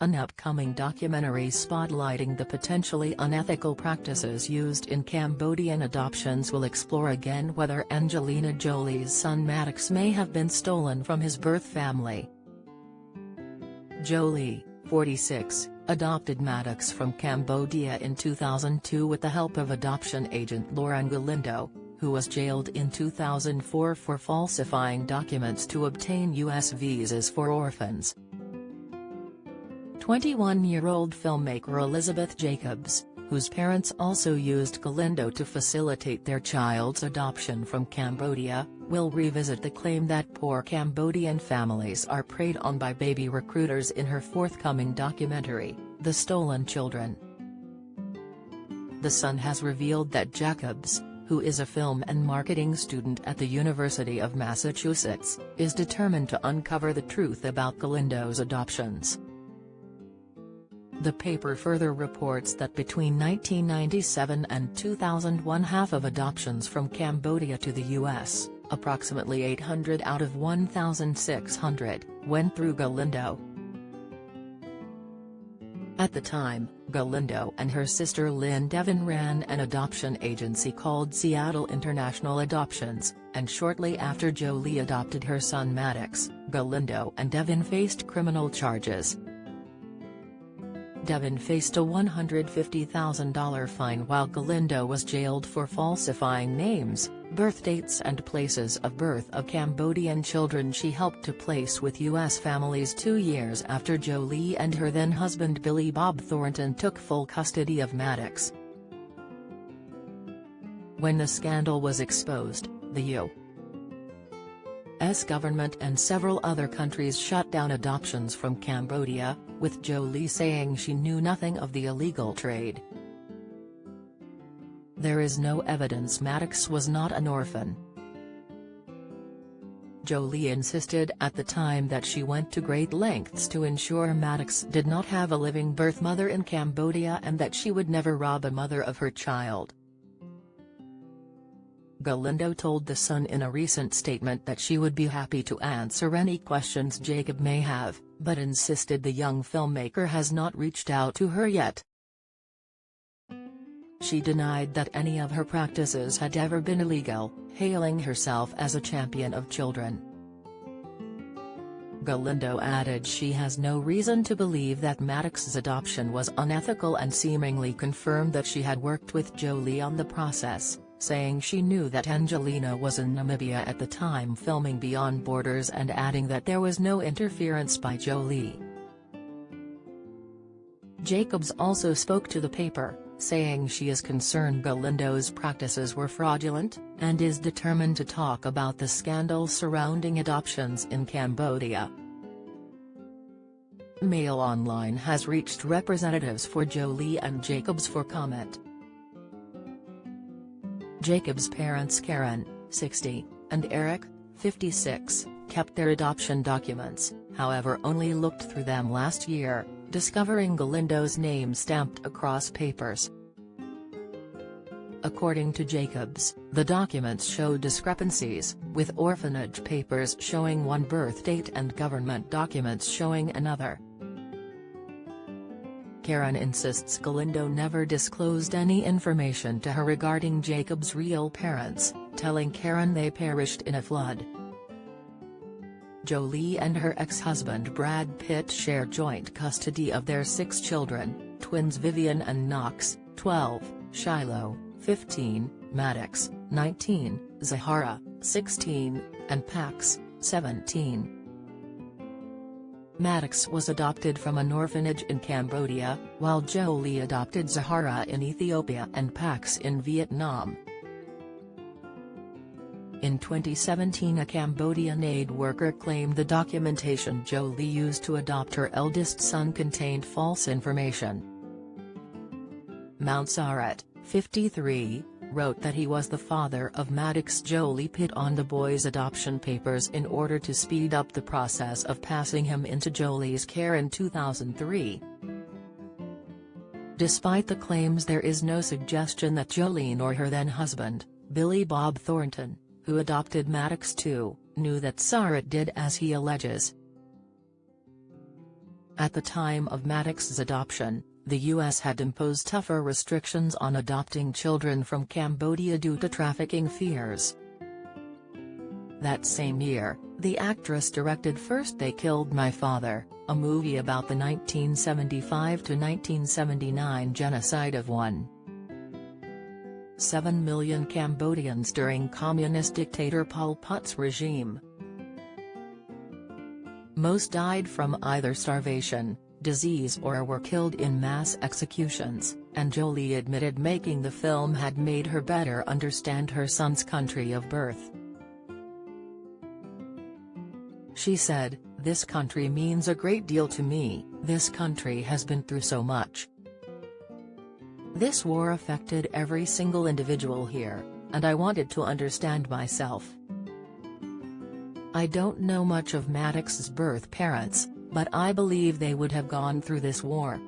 An upcoming documentary spotlighting the potentially unethical practices used in Cambodian adoptions will explore again whether Angelina Jolie's son Maddox may have been stolen from his birth family. Jolie, 46, adopted Maddox from Cambodia in 2002 with the help of adoption agent Lauren Galindo, who was jailed in 2004 for falsifying documents to obtain U.S. visas for orphans. 21-year-old filmmaker Elizabeth Jacobs, whose parents also used Galindo to facilitate their child's adoption from Cambodia, will revisit the claim that poor Cambodian families are preyed on by baby recruiters in her forthcoming documentary, The Stolen Children. The Sun has revealed that Jacobs, who is a film and marketing student at the University of Massachusetts, is determined to uncover the truth about Galindo's adoptions. The paper further reports that between 1997 and 2001 half of adoptions from Cambodia to the U.S., approximately 800 out of 1,600, went through Galindo. At the time, Galindo and her sister Lynn Devon ran an adoption agency called Seattle International Adoptions, and shortly after Jolie adopted her son Maddox, Galindo and Devon faced criminal charges. Devon faced a $150,000 fine while Galindo was jailed for falsifying names, birth dates and places of birth of Cambodian children she helped to place with U.S. families 2 years after Jolie and her then-husband Billy Bob Thornton took full custody of Maddox. When the scandal was exposed, the U.S. government and several other countries shut down adoptions from Cambodia, with Jolie saying she knew nothing of the illegal trade. There is no evidence Maddox was not an orphan. Jolie insisted at the time that she went to great lengths to ensure Maddox did not have a living birth mother in Cambodia and that she would never rob a mother of her child. Galindo told The Sun in a recent statement that she would be happy to answer any questions Jacob may have, but insisted the young filmmaker has not reached out to her yet. She denied that any of her practices had ever been illegal, hailing herself as a champion of children. Galindo added she has no reason to believe that Maddox's adoption was unethical and seemingly confirmed that she had worked with Jolie on the process, saying she knew that Angelina was in Namibia at the time filming Beyond Borders and adding that there was no interference by Jolie. Jacobs also spoke to the paper, saying she is concerned Galindo's practices were fraudulent, and is determined to talk about the scandal surrounding adoptions in Cambodia. Mail Online has reached representatives for Jolie and Jacobs for comment. Jacob's parents Karen, 60, and Eric, 56, kept their adoption documents, however only looked through them last year, discovering Galindo's name stamped across papers. According to Jacobs, the documents show discrepancies, with orphanage papers showing one birth date and government documents showing another. Karen insists Galindo never disclosed any information to her regarding Jacob's real parents, telling Karen they perished in a flood. Jolie and her ex-husband Brad Pitt share joint custody of their 6 children, twins Vivian and Knox, 12, Shiloh, 15, Maddox, 19, Zahara, 16, and Pax, 17. Maddox was adopted from an orphanage in Cambodia, while Jolie adopted Zahara in Ethiopia and Pax in Vietnam. In 2017 a Cambodian aid worker claimed the documentation Jolie used to adopt her eldest son contained false information. Montserrat, 53, wrote that he was the father of Maddox. Jolie put on the boy's adoption papers in order to speed up the process of passing him into Jolie's care in 2003. Despite the claims, there is no suggestion that Jolie nor her then-husband, Billy Bob Thornton, who adopted Maddox too, knew that Sarrat did as he alleges. At the time of Maddox's adoption, the U.S. had imposed tougher restrictions on adopting children from Cambodia due to trafficking fears. That same year, the actress directed First They Killed My Father, a movie about the 1975–1979 genocide of 1.7 million Cambodians during communist dictator Pol Pot's regime. Most died from either starvation, disease, or were killed in mass executions, and Jolie admitted making the film had made her better understand her son's country of birth. She said, "This country means a great deal to me, this country has been through so much. This war affected every single individual here, and I wanted to understand myself. I don't know much of Maddox's birth parents, but I believe they would have gone through this war."